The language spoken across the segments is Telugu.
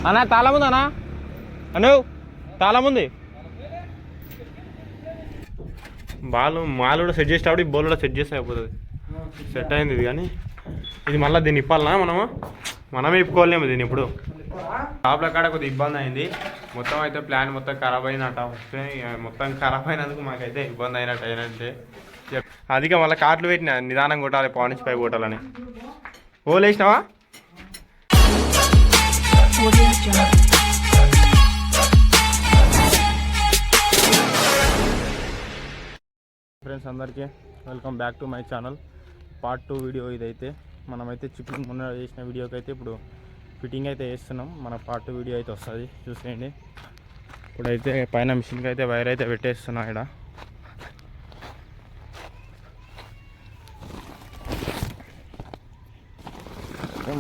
అన్నా తాళం ఉందా అన్నా అను తాళం ఉంది. మాలు కూడా సెట్ చేసేటప్పుడు ఈ బోల్ కూడా సెట్ చేస్తే అయిపోతుంది. సెట్ అయింది ఇది. కానీ ఇది మళ్ళీ దీన్ని ఇప్పాలనా మనమే ఇప్పుకోలేము దీన్ని. ఇప్పుడు టాప్ల కాడ కొద్దిగా ఇబ్బంది అయింది. మొత్తం అయితే ప్లాన్ మొత్తం ఖరాబ్ అయినట్ట. మొత్తం ఖరాబ్ అయినందుకు మాకైతే ఇబ్బంది అయినట్టే. అదిగా మళ్ళీ కార్ట్లు పెట్టిన నిదానం కొట్టాలి, పాయింట్స్ పై కొట్టాలని. ఓలేసినావా? ఫ్రెండ్స్ అందరికీ welcome back to my channel. Part 2 video ఇదైతే. మనమైతే చిప్పింగ్ మొన్న చేసిన వీడియోకి అయితే ఇప్పుడు ఫిట్టింగ్ అయితే వేస్తున్నాం. మన పార్ట్ 2 వీడియో అయితే వస్తుంది, చూసేయండి. ఇప్పుడైతే పైన మిషన్కి అయితే వైర్ అయితే పెట్టేస్తున్నా. ఇక్కడ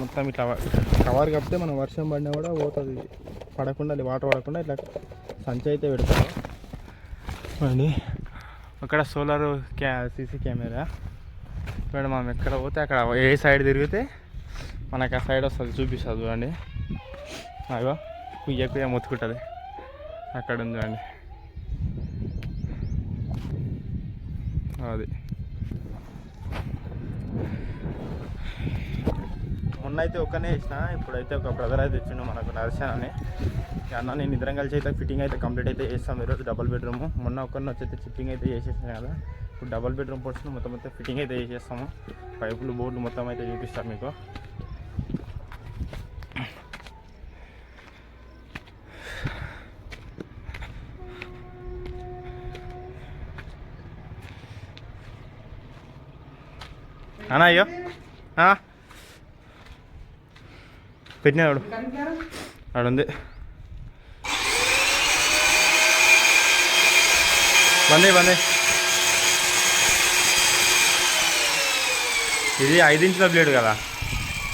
మొత్తం ఇట్లా కవర్ కప్పితే మనం వర్షం పడినా కూడా పోతుంది, పడకుండా వాటర్ పడకుండా ఇట్లా సంచి అయితే పెడతారు అండి. అక్కడ సోలార్ సీసీ కెమెరా. ఇక్కడ మనం ఎక్కడ పోతే అక్కడ ఏ సైడ్ తిరిగితే మనకు ఆ సైడ్ వస్తుంది, చూపిస్తుంది చూడండి. అయ్యో కుయ్య మొత్తుకుంటుంది, అక్కడ ఉంది చూడండి. అది మొన్న అయితే ఒక్కనే వేసిన. ఇప్పుడైతే ఒక బ్రదర్ అయితే ఇచ్చిండు మనకు, నర్సన్ అని. అన్న నేను ఇద్దరం కలిసి అయితే ఫిట్టింగ్ అయితే కంప్లీట్ అయితే చేస్తాం ఈరోజు. డబుల్ బెడ్రూమ్ మొన్న ఒక్కరిని వచ్చి చిప్పింగ్ అయితే చేసేసాను కదా. ఇప్పుడు డబుల్ బెడ్రూమ్ పోర్షన్ మొత్తం అయితే ఫిట్టింగ్ అయితే చేసేస్తాము. పైపులు బోర్డులు మొత్తం అయితే చూపిస్తాను మీకు. అన్నా అయ్యో పెట్టినాడు ఆడుంది. బందే ఇది 5 ఇంచుల బ్లేడ్ కదా.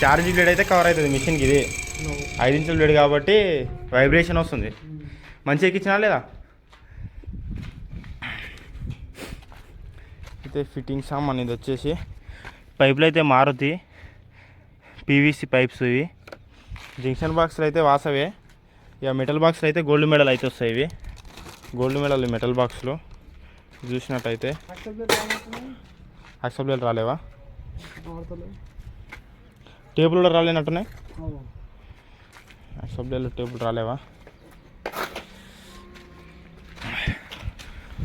4 ఇంచుల బ్లేడ్ అయితే కవర్ అవుతుంది మిషన్కి. ఇది 5 ఇంచుల బ్లేడ్ కాబట్టి వైబ్రేషన్ వస్తుంది. మంచిగా ఎక్కించినా లేదా. అయితే ఫిట్టింగ్ సామాన్ ఇది వచ్చేసి పైపులు అయితే మారుతి పీవీసీ పైప్స్. ఇవి జంక్షన్ బాక్స్లు అయితే వాసవే. ఇక మెటల్ బాక్స్లు అయితే గోల్డ్ మెడల్ అయితే వస్తాయి. ఇవి గోల్డ్ మెడల్ మెటల్ బాక్స్లు చూసినట్టయితే. యాక్సెప్ట్ రాలేవా? టేబుల్ కూడా రాలేనట్టున్నాయి. Accept table రాలేవా?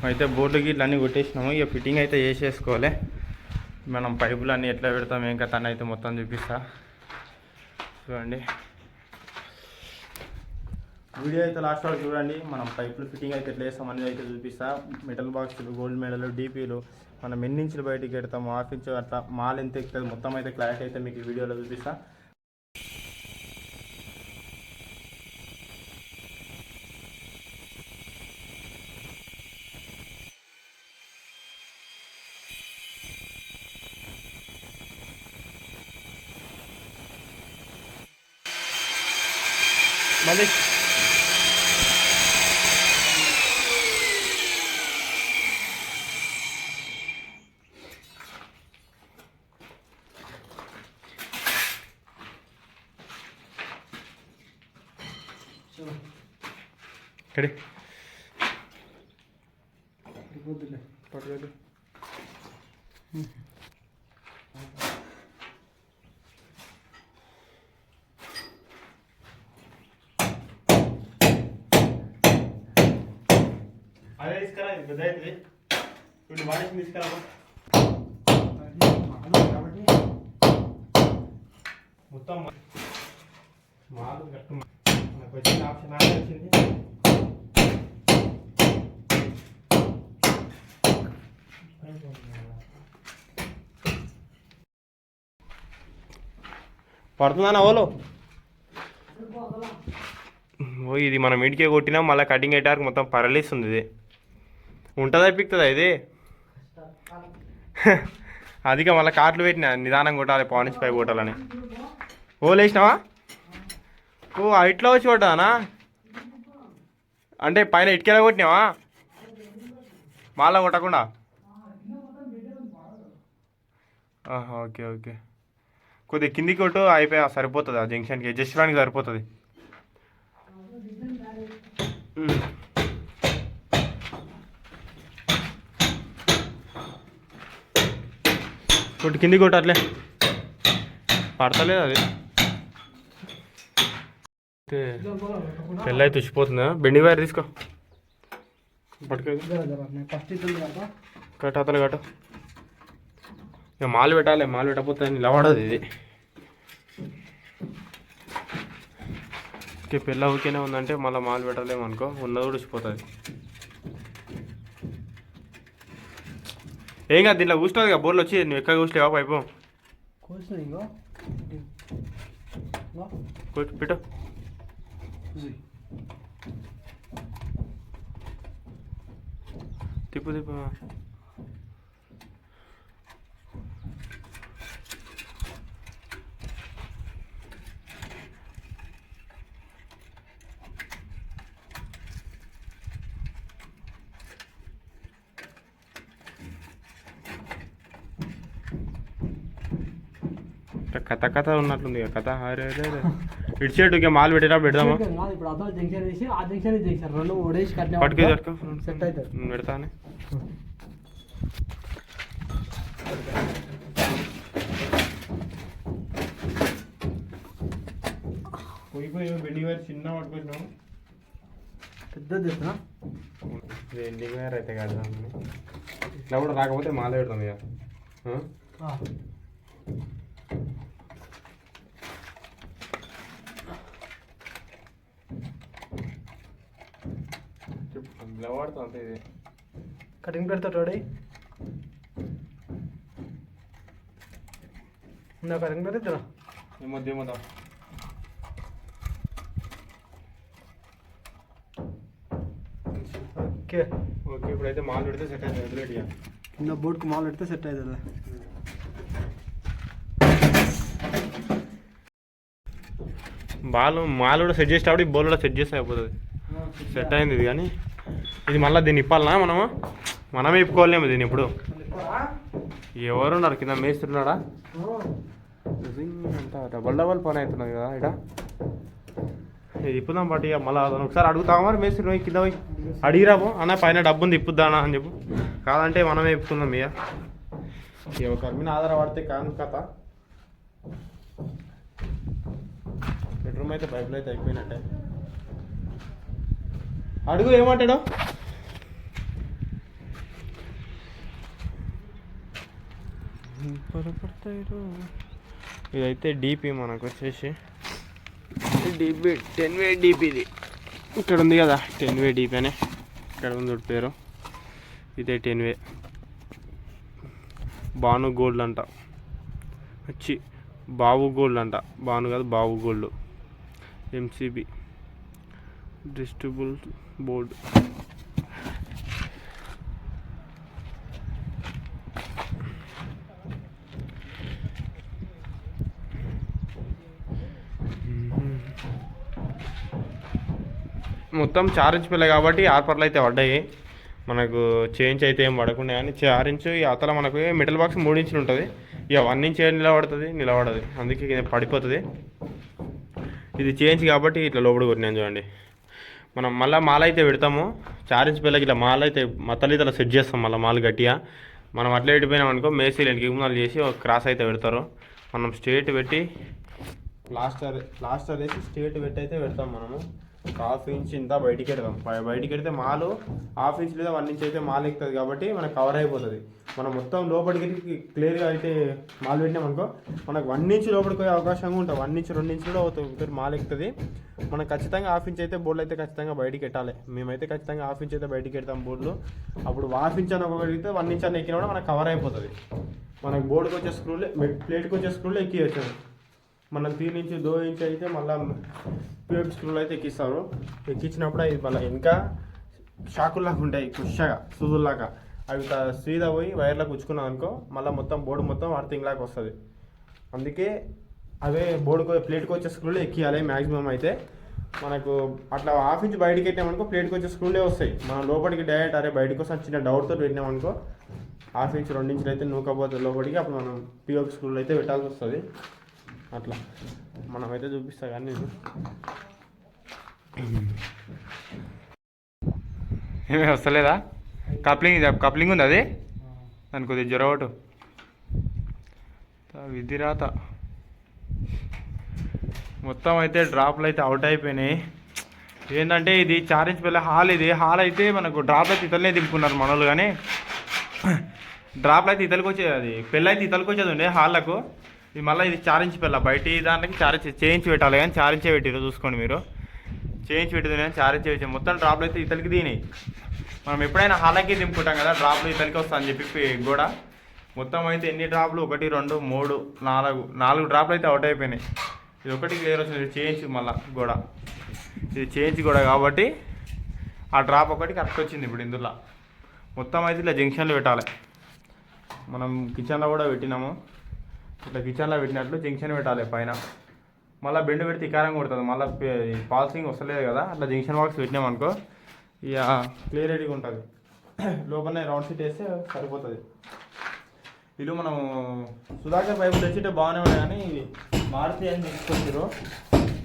అయితే బోర్డుకి ఇట్లా అన్నీ కొట్టేసినాము. ఇక ఫిట్టింగ్ అయితే చేసేసుకోవాలి. మనం పైపులు అన్నీ ఎట్లా పెడతాం ఏం కథ అయితే మొత్తం చూపిస్తా చూడండి. వీడియో అయితే లాస్ట్ వరకు చూడండి. మనం పైపులు ఫిట్టింగ్ అయితే ఎట్లా వేస్తాం అనేది అయితే చూపిస్తా. మెటల్ బాక్సులు, గోల్డ్ మెడల్, డీపీలు, మనం ఎన్ని ఇంచులు బయటికి పెడతాము, హాఫ్ ఇంచు అట్లా మాల్ ఎంత ఎక్కుతుంది మొత్తం అయితే క్లారిటీ అయితే మీకు వీడియోలో చూపిస్తా. మళ్ళీ కడి పట్టుకోండి. అదే తీసుకురా, ఇది పెద్ద అవుతుంది. ఇప్పుడు బాడీకి తీసుకురా. మొత్తం మాలు కట్టు. మనకు వచ్చిన ఆప్షన్ వచ్చింది. పడుతుందా ఓలో? ఇది మనం ఇంటికే కొట్టినా మళ్ళీ కటింగ్ అయ్యేటానికి మొత్తం పరలిస్తుంది. ఇది ఉంటుందా పిక్తుందా ఇది? అదిగా మళ్ళీ కార్ట్లు పెట్టిన నిదానం కొట్టాలి, పాయింట్స్ పై కొట్టాలని. ఓలేసినావా? ఇట్లా వచ్చి కొట్టానా? అంటే పైన ఇటుకెలా కొట్టినావా? మాలా కొట్టకుండా? ఓకే కొద్దిగా కిందికి కొట్టు అయిపోయా సరిపోతుంది ఆ జంక్షన్కి జస్ట్ రానికి సరిపోతుంది. కొట్టు కిందికి కొట్టు అట్లే పడతలేదు అది. పెళ్ళి అయితే తుచ్చిపోతుందా? బెండి వైర్ తీసుకో పట్టుకో కట్ట అతలు కట్ట. ఇక మాలు పెట్టాలి, మాలు పెట్టకపోతే నిలబడదు ఇది. ఓకే పెళ్ళి ఓకేనే ఉందంటే మళ్ళీ మాలు పెట్టలేము అనుకో, ఉన్నది కూడా ఉచ్చిపోతుంది. ఏం కాదు దీంట్లో కూర్చున్నది కదా బోర్లు వచ్చి, నువ్వు ఎక్కడ కూర్చోలేవా పైపు పెట్టు. తిప్పు తిప్పు. కథ కథ ఉన్నట్లుంది కథ. అరే అరే ఇడిచేటు ఇక మాలు పెట్టేటప్పుడు పెడదామా? పట్టుకే పెడతానే. పోయిపోయి బెండింగ్ వైర్ చిన్న పట్టుకొచ్చినాము, పెద్దది తెస్తున్నా. బెండింగ్ వైర్ అయితే కడదాం, ఇట్లా కూడా రాకపోతే మాల పెడతాం ఇక. వాడుతాం అంతే. ఇది కటింగ్ పెడతాడు రెడీ నా కటింగ్ పెడతా ఈ మధ్య ఏమవుతాం. ఓకే ఓకే ఇప్పుడైతే మాల్ పెడితే సెట్ అవుతుంది. రెడీగా కింద బోర్డుకి మాల్ పెడితే సెట్ అవుతుంది. మాల్ కూడా సెట్ చేసేటప్పుడు ఈ బోల్ కూడా సెట్ చేస్తే అయిపోతుంది. సెట్ అయింది ఇది. కానీ ఇది మళ్ళీ దీన్ని ఇప్పాలనా మనమే ఇప్పుకోలేము దీన్ని. ఇప్పుడు ఎవరు ఉన్నారు కింద? మేస్తున్నాడా? అంతా డబల్ డబల్ పని అవుతున్నది కదా ఇక్కడ. ఇది ఇప్పుదాం బట్ ఇక మళ్ళీ ఒకసారి అడుగుతామా మరి మేస్త్రి కింద పోయి అడిగిరాబో అన్న పైన డబ్బు ఉంది ఇప్పుద్దానా అని చెప్పు. కాదంటే మనమే ఇప్పుకుందాం ఇక. ఒకరి మీద ఆధారపడితే కాదు కథ. బెడ్రూమ్ అయితే పైపులు అయితే అయిపోయినట్టే. అడుగు ఏమంటాడు? ఇదైతే డీపీ మనకు వచ్చేసి డీపీ 10W డీపీది ఇక్కడ ఉంది కదా. 10W డీపీ అనే ఇక్కడ ఉంది పేరు. ఇదే 10W బాను గోల్డ్ అంట. వచ్చి బావు గోల్డ్ అంట. బాను కాదు బావు గోల్డ్. MCB distribute board. మొత్తం 4 ఇంచ్ పిల్ల కాబట్టి ఆర్పర్లు అయితే పడ్డాయి మనకు. చేంజ్ అయితే ఏం పడకుండా కానీ 4 ఇంచు. ఈ అతల మనకు మెటల్ బాక్స్ 3 ఇంచులు ఉంటుంది. ఇక 1 ఇంచ్ నిలబడుతుంది, నిలబడదు, అందుకే పడిపోతుంది. ఇది చేంజ్ కాబట్టి ఇట్లా లోపల కొట్టినాను చూడండి. మనం మళ్ళీ మాల అయితే పెడతాము. 4 ఇంచ్ పిల్లకి ఇట్లా మాల అయితే మత్తలు ఇట్లా సెట్ చేస్తాం. మళ్ళీ మాలు గట్టిగా మనం అట్లా పెట్టిపోయినాం అనుకో మేసీలు ఎలిగిమునాలు చేసి ఒక క్రాస్ అయితే పెడతారు. మనం స్ట్రేట్ పెట్టి ప్లాస్టర్ వేసి స్ట్రేట్ పెట్టి అయితే పెడతాం. మనము 1/2 ఇంచ్ ఇంత బయటికి పెడతాం. బయటికి పెడితే మాలు 1/2 ఇంచ్ లేదా 1 ఇంచ్ అయితే మాలు ఎక్కుతుంది కాబట్టి మనకు కవర్ అయిపోతుంది. మనం మొత్తం లోపలికి క్లియర్గా అయితే మాలు పెట్టినాం అనుకో మనకు 1 ఇంచ్ లోపలికి పోయే అవకాశంగా ఉంటుంది. 1 ఇంచ్ 2 ఇంచ్ కూడా అవుతుంది మాలు ఎక్కుతుంది. మనకు ఖచ్చితంగా 1/2 ఇంచ్ అయితే బోర్డులు అయితే ఖచ్చితంగా బయటికి పెట్టాలి. మేమైతే ఖచ్చితంగా 1/2 ఇంచ్ అయితే బయటికి పెడతాం బోర్డులు. అప్పుడు 1/2 ఇంచ్ అని ఒకటి 1 ఇంచ్ అని ఎక్కినా కూడా మనకు కవర్ అయిపోతుంది. మనకు బోర్డుకి వచ్చే స్క్రూలే ప్లేట్కి వచ్చే స్క్రూలు ఎక్కివచ్చు. మనం 3 ఇంచ్ 2 ఇంచ్ అయితే మళ్ళీ ప్యూర్ స్క్రూలు అయితే ఎక్కిస్తారు. ఎక్కించినప్పుడు అవి మళ్ళీ ఇంకా షాకుల్లాగా ఉంటాయి కుషగా సూదుల్లాగా. అవి సీదా పోయి వైర్లకు గుచ్చుకున్నాం అనుకో మళ్ళీ మొత్తం బోర్డు మొత్తం అర్థింగ్ లాగా వస్తుంది. అందుకే అవే బోర్డుకు ప్లేట్కి వచ్చే స్క్రూలు ఎక్కియాలి మ్యాక్సిమం. అయితే మనకు అట్లా 1/2 ఇంచ్ బయటికి పెట్టినామనుకో ప్లేట్కి వచ్చే స్క్రూలే వస్తాయి. మనం లోపలికి డైరెక్ట్ అరే బయటకు వస్తే చిన్న డౌట్తో పెట్టినామనుకో 1/2 ఇంచ్ 2 ఇంచులు అయితే నూకపోతే లోపలికి అప్పుడు మనం పిఓపి స్క్రూలు అయితే పెట్టాల్సి వస్తుంది. అట్లా మనమైతే చూపిస్తా కానీ నేను ఏమీ వస్తలేదా? కప్లింగ్ ఉంది అది దాని కొద్దిగా జ్వరవటు విధి రాత మొత్తం అయితే డ్రాప్లు అయితే అవుట్ అయిపోయినాయి. ఏంటంటే ఇది 4 ఇంచ్ పిల్ల హాల్, ఇది హాల్ అయితే మనకు డ్రాప్లు అయితే ఇతలనే దింపుకున్నారు మనోళ్ళు. కానీ డ్రాప్లు అయితే ఇతలకు వచ్చేది, అది పెళ్ళి అయితే ఇతలకు వచ్చేది ఉండే హాల్లకు. ఇది మళ్ళీ ఇది 4 ఇంచ్ పిల్ల, బయట దానికి 4 ఇంచ్ చేయించి పెట్టాలి. కానీ 4 ఇంచే పెట్టిరు, చూసుకోండి మీరు. చేయించి పెట్టింది కానీ 4 ఇంచే వచ్చాయి. మొత్తం డ్రాప్లు అయితే ఇతలకి దిగినాయి. మనం ఎప్పుడైనా హాలకి దింపుకుంటాం కదా, డ్రాప్లు ఇతలకి వస్తా అని చెప్పి కూడా మొత్తం అయితే ఎన్ని డ్రాప్లు 1 2 3 4 డ్రాప్లు అయితే అవుట్ అయిపోయినాయి. ఇది ఒకటి క్లియర్ వచ్చింది, చేయించి మళ్ళీ గోడ, ఇది చేయించి కూడా కాబట్టి ఆ డ్రాప్ ఒకటి కరెక్ట్ వచ్చింది. ఇప్పుడు ఇందులో మొత్తం అయితే ఇలా జంక్షన్లో పెట్టాలి. మనం కిచెన్లో కూడా పెట్టినాము, ఇట్లా కిచెన్లో పెట్టినట్లు జంక్షన్ పెట్టాలి పైన. మళ్ళీ బెండ్ పెడితే ఇకారం కొడుతుంది, మళ్ళీ పాల్సింగ్ వస్తలేదు కదా. అట్లా జంక్షన్ బాక్స్ పెట్టినామనుకో ఇక క్లియరిటీగా ఉంటుంది. లోపలనే రౌండ్ షీట్ వేస్తే సరిపోతుంది. వీళ్ళు మనం సుధాకర్ పైపులు తెచ్చితే బాగానే ఉన్నాయి కానీ మారుతి అని తీసుకొచ్చారు.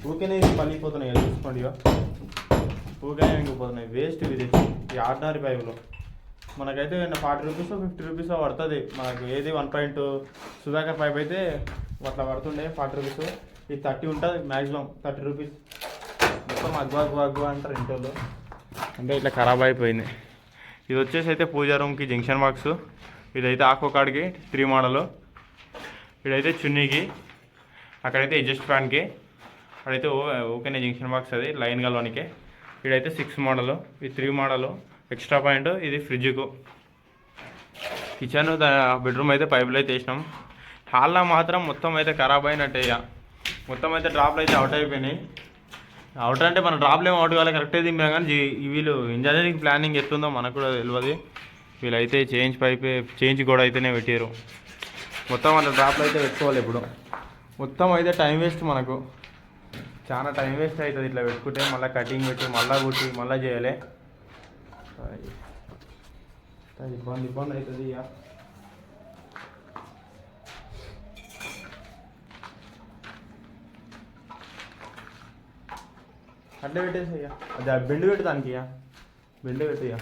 ఊరికేనే ఇది పలిగిపోతున్నాయి కదా, చూసుకోండి. ఇక ఊరికేనే ఇంకిపోతున్నాయి, వేస్ట్ ఇది తెచ్చి. ఈ ఆర్డినరీ పైపులు మనకైతే 40 రూపీస్ 50 రూపీస్ పడుతుంది మనకు. ఏది 1.2 సుధాకర్ పైప్ అయితే అట్లా పడుతుండే 40 రూపీస్. ఇది 30 ఉంటుంది మ్యాక్సిమం, 30 రూపీస్. మొత్తం అగ్గు అంటారు ఇంట్లో. అంటే ఇట్లా ఖరాబ్ అయిపోయింది. ఇది వచ్చేసి అయితే పూజా రూమ్కి జంక్షన్ బాక్స్. ఇదైతే ఆకో కాడికి 3 మోడలు. ఇదైతే చున్నీకి, అక్కడైతే అడ్జస్ట్ ఫ్యాన్కి, అక్కడైతే ఓకేనే జంక్షన్ బాక్స్ అది లైన్ గల్వనికి. ఇదైతే 6 మోడలు, ఇది 3 మోడలు ఎక్స్ట్రా పాయింట్. ఇది ఫ్రిడ్జ్కు. కిచెన్ బెడ్రూమ్ అయితే పైపులు అయితే వేసినాం. హాల్లో మాత్రం మొత్తం అయితే ఖరాబ్ అయినట్టే. ఇక మొత్తం అయితే డ్రాప్లు అయితే అవుట్ అయిపోయినాయి. అవుట్ అంటే మన డ్రాప్లు ఏమో అవుట్ కావాలి, కరెక్టే దింపాం. కానీ వీళ్ళు ఇంజనీరింగ్ ప్లానింగ్ ఎట్లుందో మనకు కూడా తెలియదు. వీళ్ళైతే చేంజ్ కూడా అయితేనే పెట్టారు. మొత్తం వాళ్ళ డ్రాప్లు అయితే పెట్టుకోవాలి. ఇప్పుడు మొత్తం అయితే టైం వేస్ట్, మనకు చాలా టైం వేస్ట్ అవుతుంది ఇట్లా పెట్టుకుంటే. మళ్ళీ కటింగ్ పెట్టి మళ్ళీ కుట్టి మళ్ళీ చేయాలి, ఇబ్బంది అవుతుంది. ఇక అట్లే పెట్టేసి ఇక అది బెండ్ పెట్టు, దానికి ఇక బెండ్ పెట్టు. ఇక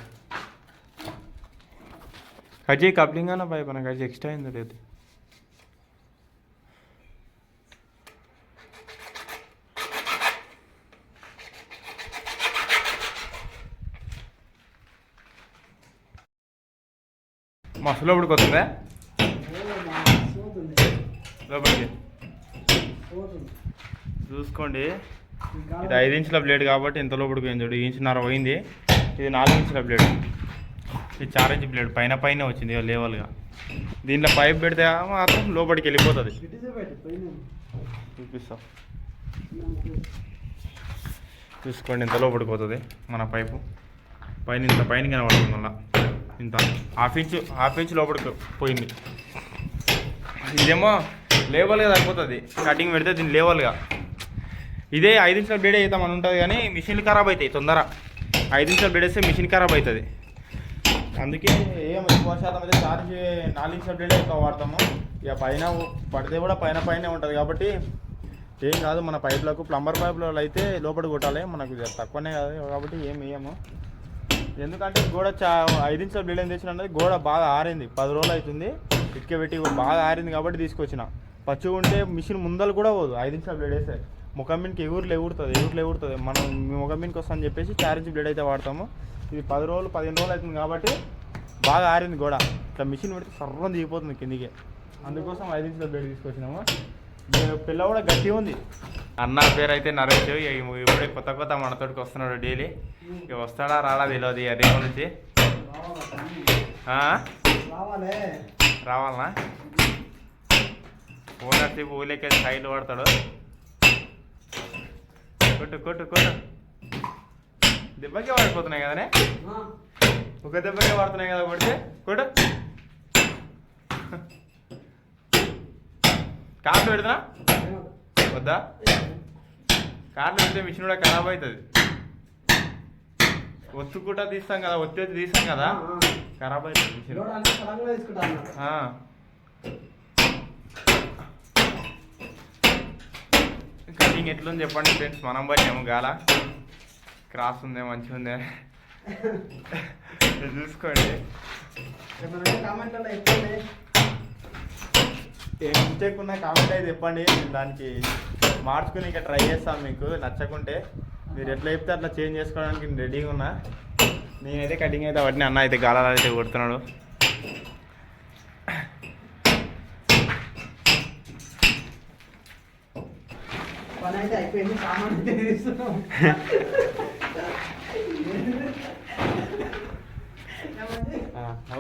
కజ్జీ కప్లింగ్ అన్న పైప్ అన్న కజ్జీ ఎక్స్ట్రా అయింది లేదు. మస్తు లోపలికి వస్తుందా లోపలికి చూసుకోండి. ఇది 5 ఇంచుల బ్లేడ్ కాబట్టి ఎంత లోపలికి పోయింది చూడు. 1.5 ఇంచున్నర పోయింది. ఇది 4 ఇంచుల బ్లేడ్, ఇది 4 ఇంచ్ బ్లేడ్ పైన వచ్చింది లేవల్గా. దీంట్లో పైప్ పెడితే మాత్రం లోపలికి వెళ్ళిపోతుంది. చూపిస్తాం, చూసుకోండి ఎంత లోపలికి పోతుంది మన పైపు. ఇంత పైన కనబడుతుంది, అలా ఇంత హాఫ్ ఇంచ్ లోపలికి పోయింది. ఇదేమో లేవల్గా తగ్గిపోతుంది, కటింగ్ పెడితే దీన్ని లేవల్గా. ఇదే 5 ఇంచుల బ్లేడ్ అవుతామని ఉంటుంది కానీ మిషన్లు ఖరాబ్ అవుతాయి తొందర. 5 ఇంచుల బ్లేడ్ వేస్తే మిషన్ ఖరాబ్ అవుతుంది. అందుకే ఎక్కువ శాతం అయితే 4 ఇంచుల బ్లేడ్ ఎక్కువ వాడతాము. ఇక పైన పడితే కూడా పైన ఉంటుంది కాబట్టి ఏం కాదు. మన పైపులకు ప్లంబర్ పైపులో అయితే లోపల కొట్టాలి, మనకు తక్కువనే కాదు కాబట్టి ఏం వేయము. ఎందుకంటే గోడ 5 ఇంచుల బ్లేడ్ ఏం తెచ్చినది, గోడ బాగా ఆరింది, 10 రోజులు అవుతుంది ఇటుక పెట్టి బాగా ఆరింది కాబట్టి తీసుకొచ్చిన. పచ్చి ఉంటే మిషన్ ముందలు కూడా పోదు. 5 ఇంచుల బ్లేడ్ వేస్తే ముఖం మీదకి ఎగురుతుంది. మనం ముఖం మీదకి వస్తా అని చెప్పేసి 4 ఇంచ్ బ్లేడ్ అయితే వాడతాము. ఇది 10 రోజులు 15 రోజులు అవుతుంది కాబట్టి బాగా ఆరింది గోడ. ఇట్లా మిషన్ పెడితే సర్వం దిగిపోతుంది కిందికి. అందుకోసం 5 ఇంచుల బ్లేడ్ తీసుకొచ్చినాము. పిల్ల కూడా గట్టిగా ఉంది. అన్న పేరు అయితే నరేష్. ఇప్పుడే కొత్త మనతోటికి వస్తున్నాడు డైలీ. ఇక వస్తాడా రాడా తెలియదు. రేపు నుంచి రావాలనా? ఓనర్షిప్ ఊళ్ళకే సైడ్ పడతాడు. కొట్టు దెబ్బకే పడిపోతున్నాయి కదనే, ఒక దెబ్బకే పడుతున్నాయి కదా కొడితే. కొట్టు కార్లు పెడతా వద్దా? కార్లు పెడితే మిషన్ కూడా ఖరాబ్ అవుతుంది. ఒత్తుకుంటా తీస్తాం కదా, ఒత్తి తీస్తాం కదా, ఖరాబ్ అవుతుంది మిషన్. ఫిట్టింగ్ ఎట్లుంది చెప్పండి ఫ్రెండ్స్. మనం పట్టాము గాల క్రాస్ ఉందే మంచిగా ఉందే చూసుకోండి. ఏం మిస్టేక్ ఉన్నా కామెంట్ అయితే చెప్పండి. నేను దానికి మార్చుకుని ఇంకా ట్రై చేస్తాను. మీకు నచ్చకుంటే మీరు ఎట్లా చెప్తే అట్లా చేంజ్ చేసుకోవడానికి నేను రెడీగా ఉన్నా. నేనైతే కటింగ్ అయితే వాటిని అన్న అయితే గాలాలు అయితే కొడుతున్నాడు.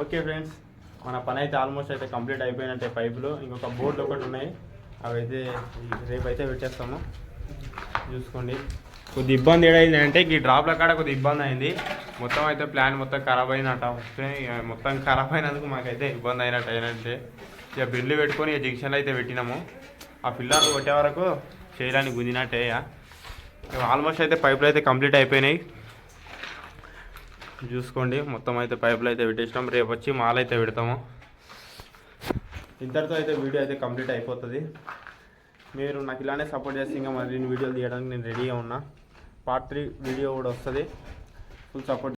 ఓకే ఫ్రెండ్స్, మన పని అయితే ఆల్మోస్ట్ అయితే కంప్లీట్ అయిపోయినట్టే. పైపులు ఇంకొక బోర్డు ఒకటి ఉన్నాయి, అవి అయితే రేపు అయితే పెట్టేస్తాము. చూసుకోండి. కొద్ది ఇబ్బంది ఏడైంది అంటే ఈ డ్రాప్ల కాడ కొద్ది ఇబ్బంది అయింది. మొత్తం అయితే ప్లాన్ మొత్తం ఖరాబ్ అయినట్ట. మొత్తం ఖరాబ్ అయినందుకు మాకైతే ఇబ్బంది అయినట్టే. ఇక బిల్లు పెట్టుకొని జంక్షన్లో అయితే పెట్టినాము. ఆ పిల్లర్లు కొట్టే వరకు చేయడానికి గుంజినట్టే. ఆల్మోస్ట్ అయితే పైపులు అయితే కంప్లీట్ అయిపోయినాయి. చూసుకోండి, మొత్తం అయితే పైపులు అయితే పెట్టేసినాం. రేపు వచ్చి మాల్ అయితే పెడతాము. ఇంతటితో అయితే వీడియో అయితే కంప్లీట్ అయిపోతుంది. మీరు నాకు ఇలానే సపోర్ట్ చేస్తే ఇంకా మరిన్ని వీడియోలు తీయడానికి నేను రెడీగా ఉన్నా. పార్ట్ 3 వీడియో కూడా వస్తుంది. Full support